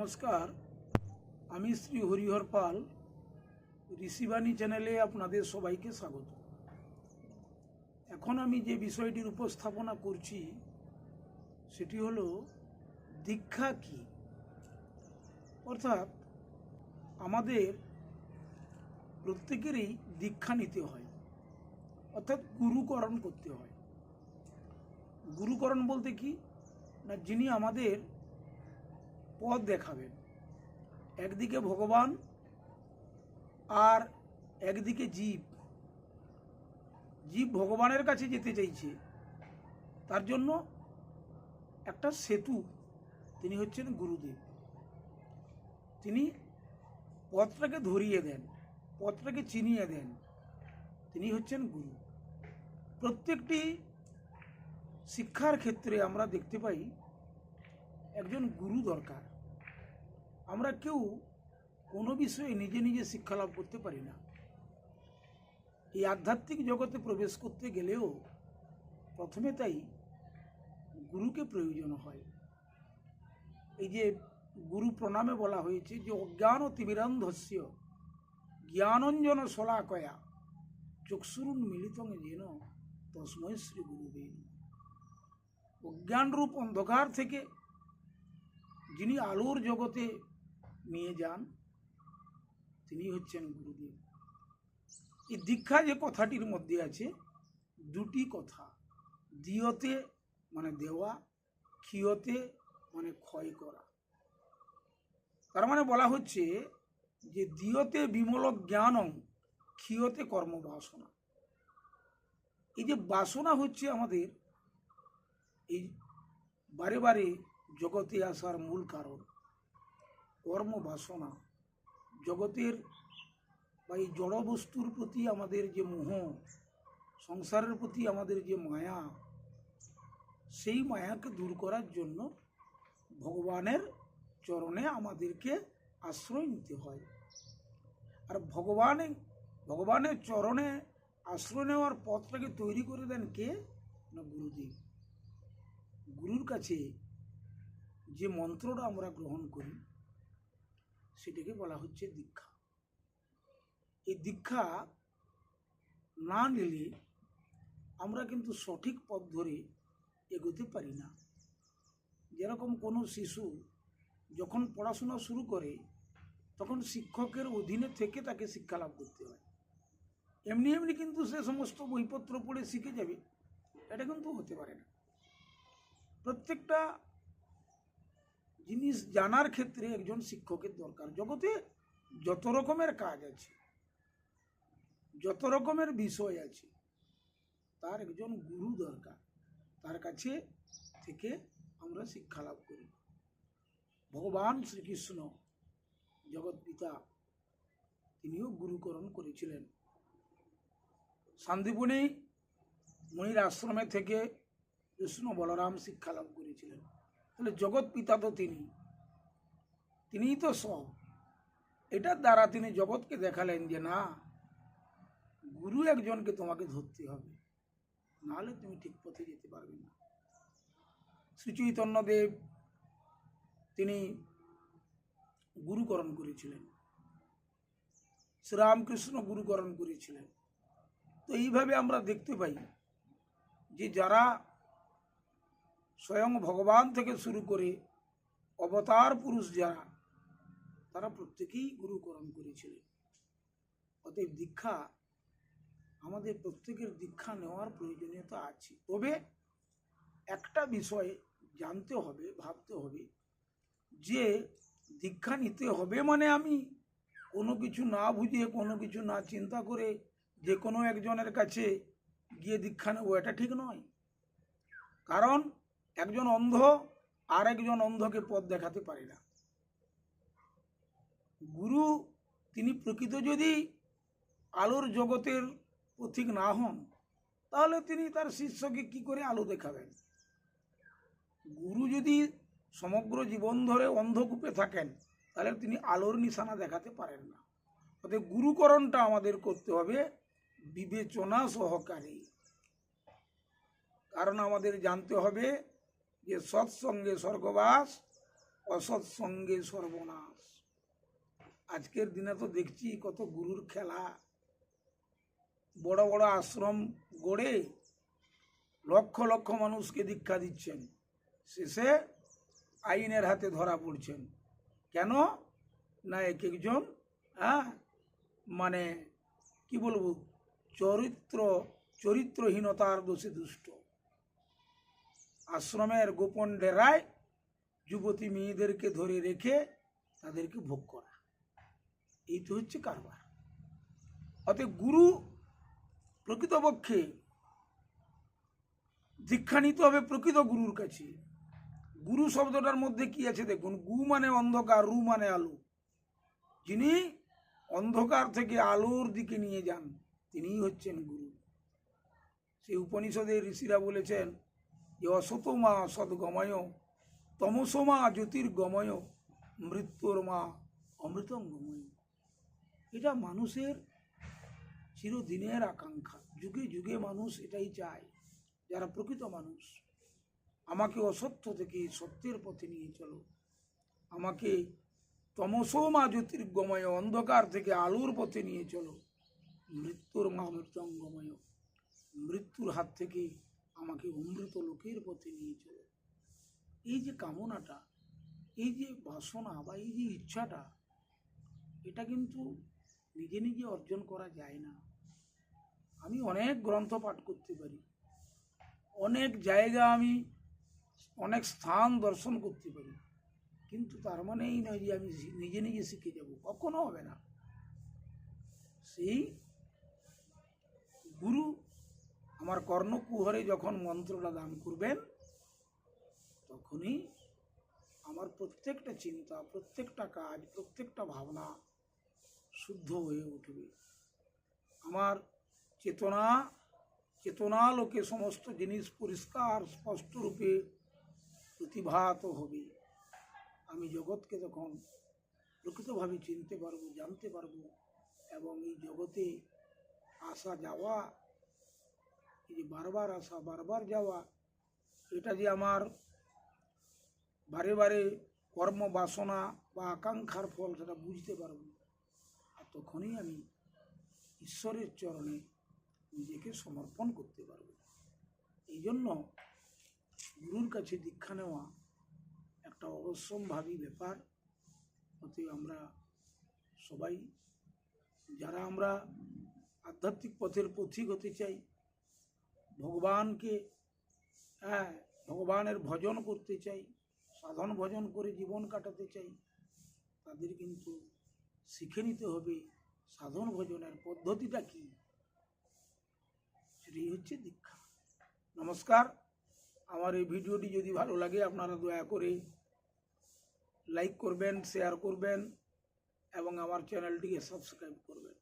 নমস্কার, আমি শ্রী হরিহর পাল ঋষিবাণী চ্যানেলে আপনাদের সবাইকে স্বাগত। এখন আমি যে বিষয়টির উপস্থাপনা করছি সেটি হলো দীক্ষা কি। অর্থাৎ আমাদের প্রত্যেকেরই দীক্ষা নিতে হয়, অর্থাৎ গুরুকরণ করতে হয়। গুরুকরণ বলতে কি না, যিনি আমাদের পথ দেখাবেন। একদিকে ভগবান আর একদিকে জীব ভগবানের কাছে যেতে চাইছে, তার জন্য একটা সেতু তিনি হচ্ছেন গুরুদেব। তিনি পথটাকে ধরিয়ে দেন, পথটাকে চিনিয়ে দেন, তিনি হচ্ছেন গুরু। প্রত্যেকটি শিক্ষার ক্ষেত্রে আমরা দেখতে পাই একজন গুরু দরকার। আমরা কেউ কোনো বিষয়ে নিজে নিজে শিক্ষা লাভ করতে পারি না। এই আধ্যাত্মিক জগতে প্রবেশ করতে গেলেও প্রথমে তাই গুরুকে প্রয়োজন হয়। এই যে গুরু প্রণামে বলা হয়েছে যে অজ্ঞান তিমিরান্ধস্য জ্ঞানঞ্জন শলাকয়া চক্ষুরুন মিলিতং যেন তস্মৈ শ্রী গুরুদেব। অজ্ঞান রূপ অন্ধকার থেকে যিনি আলোর জগতে নিয়ে যান, তিনি হচ্ছেন গুরুদেব। এই দীক্ষা যে কথাটির মধ্যে আছে দুটি কথা, দিয়তে মানে দেওয়া, ক্ষীয়তে মানে ক্ষয় করা। তার মানে বলা হচ্ছে যে দিয়তে বিমল জ্ঞানং, ক্ষীয়তে কর্মবাসনা। এই যে বাসনা হচ্ছে আমাদের এই বারে বারে জগতে আসার মূল কারণ। কর্মবাসনা, জগতের বা এই জড় বস্তুর প্রতি আমাদের যে মোহ, সংসারের প্রতি আমাদের যে মায়া, সেই মায়াকে দূর করার জন্য ভগবানের চরণে আমাদেরকে আশ্রয় নিতে হয়। আর ভগবানের চরণে আশ্রয় নেওয়ার পথটাকে তৈরি করে দেন কে না গুরুদেব। গুরুর কাছে যে মন্ত্রটা আমরা গ্রহণ করি সেটাকে বলা হচ্ছে দীক্ষা। এই দীক্ষা না নিলে আমরা কিন্তু সঠিক পথ ধরে এগোতে পারি না। যেরকম কোনো শিশু যখন পড়াশোনা শুরু করে তখন শিক্ষকের অধীনে থেকে তাকে শিক্ষা লাভ করতে হয়। এমনি এমনি কিন্তু সে সমস্ত বইপত্র পড়ে শিখে যাবে, এটা কিন্তু হতে পারে না। প্রত্যেকটা জিনিস জানার ক্ষেত্রে একজন শিক্ষকের দরকার। জগতে যত রকমের কাজ আছে, যত রকমের বিষয় আছে, তার একজন গুরু দরকার। তার কাছে থেকে আমরা শিক্ষা লাভ করি। ভগবান শ্রীকৃষ্ণ জগৎ পিতা, তিনিও গুরুকরণ করেছিলেন। শান্তিবনী মণির আশ্রমে থেকে কৃষ্ণ বলরাম শিক্ষা লাভ করেছিলেন। তাহলে জগৎ পিতা তো তিনিই তো সব। এটার দ্বারা তিনি জগৎকে দেখালেন যে না, গুরু একজনকে তোমাকে ধরতে হবে, নাহলে তুমি ঠিক পথে যেতে পারবে না। শ্রী চৈতন্যদেব তিনি গুরুকরণ করেছিলেন, শ্রীরামকৃষ্ণ গুরুকরণ করেছিলেন। তো এইভাবে আমরা দেখতে পাই যে যারা স্বয়ং ভগবান থেকে শুরু করে অবতার পুরুষ যারা, তারা প্রত্যেকেই গুরুকরণ করেছিলেন। অতএব দীক্ষা, আমাদের প্রত্যেকের দীক্ষা নেওয়ার প্রয়োজনীয়তা আছে। তবে একটা বিষয় জানতে হবে, ভাবতে হবে যে দীক্ষা নিতে হবে মানে আমি কোনো কিছু না বুঝে, কোনো কিছু না চিন্তা করে যে কোনো একজনের কাছে গিয়ে দীক্ষা নেব, এটা ঠিক নয়। কারণ একজন অন্ধ আর একজন অন্ধকে পথ দেখাতে পারে না। গুরু তিনি প্রকৃত যদি আলোর জগতের পথিক না হন, তাহলে তিনি তার শিষ্যকে কি করে আলো দেখাবেন? গুরু যদি সমগ্র জীবন ধরে অন্ধকূপে থাকেন, তাহলে তিনি আলোর নিশানা দেখাতে পারেন না। অতএব গুরুকরণটা আমাদের করতে হবে বিবেচনা সহকারে। কারণ আমাদের জানতে হবে যে সৎসঙ্গে স্বর্গবাস, অসৎ সঙ্গে সর্বনাশ। আজকের দিনে তো দেখছি কত গুরুর খেলা, বড় বড় আশ্রম গড়ে লক্ষ লক্ষ মানুষকে দীক্ষা দিচ্ছেন, শেষে আইনের হাতে ধরা পড়ছেন। কেন না এক একজন মানে কি বলবো, চরিত্রহীনতার দোষে দুষ্ট। আশ্রমের গোপন ডেরায় যুবতী মেয়েদেরকে ধরে রেখে তাদেরকে ভোগ করা, এই তো হচ্ছে কারবার। অতএব গুরু প্রকৃতপক্ষে দীক্ষা নিতে হবে প্রকৃত গুরুর কাছে। গুরু শব্দটার মধ্যে কি আছে দেখুন, গু মানে অন্ধকার, রু মানে আলো। যিনি অন্ধকার থেকে আলোর দিকে নিয়ে যান তিনিই হচ্ছেন গুরু। সেই উপনিষদে ঋষিরা বলেছেন যে অসতমা সদ্গময়, তমসমা জ্যোতির্গময়, মৃত্যুর মা অমৃতম গময়। এটা মানুষের চিরদিনের আকাঙ্ক্ষা, যুগে যুগে মানুষ এটাই চায়। যারা প্রকৃত মানুষ, আমাকে অসত্য থেকে সত্যের পথে নিয়ে চলো, আমাকে তমসমা জ্যোতির্গময়, অন্ধকার থেকে আলোর পথে নিয়ে চলো, মৃত্যুর মা অমৃতঙ্গময়, মৃত্যুর হাত থেকে আমাকে অমৃত লোকের পথে নিয়ে চলো। এই যে কামনাটা, এই যে বাসনা বা এই যে ইচ্ছাটা, এটা কিন্তু নিজে নিজে অর্জন করা যায় না। আমি অনেক গ্রন্থ পাঠ করতে পারি, অনেক জায়গা আমি অনেক স্থান দর্শন করতে পারি, কিন্তু তার মানে এই নয় যে আমি নিজে নিজে শিখে যাব, কখনো হবে না। সেই গুরু আমার কর্ণকুহরে যখন মন্ত্রটা দান করবেন, তখনই আমার প্রত্যেকটা চিন্তা, প্রত্যেকটা কাজ, প্রত্যেকটা ভাবনা শুদ্ধ হয়ে উঠবে। আমার চেতনালোকে সমস্ত জিনিস পরিষ্কার স্পষ্ট রূপে প্রতিভাত হবে। আমি জগৎকে তখন প্রকৃতভাবে চিনতে পারবো, জানতে পারবো, এবং এই জগতে আসা যাওয়া, এই যে বারবার আসা বারবার যাওয়া, এটা যে আমার বারে বারে কর্ম বাসনা বা আকাঙ্ক্ষার ফল, সেটা বুঝতে পারব। আর তখনই আমি ঈশ্বরের চরণে নিজেকে সমর্পণ করতে পারব। এই জন্য গুরুর কাছে দীক্ষা নেওয়া একটা অবশ্যম্ভাবী ব্যাপার। অতএব আমরা সবাই যারা আমরা আধ্যাত্মিক পথের পথিক হতে চাই, ভগবানের ভজন করতে চাই, সাধন ভজন করে জীবন কাটাতে চাই, তাদের কিন্তু শিখে নিতে হবে সাধন ভজনের পদ্ধতিটা কি, সেটাই হচ্ছে দীক্ষা। নমস্কার। আমার এই ভিডিওটি যদি ভালো লাগে আপনারা দয়া করে লাইক করবেন, শেয়ার করবেন এবং আমার চ্যানেলটিকে সাবস্ক্রাইব করবেন।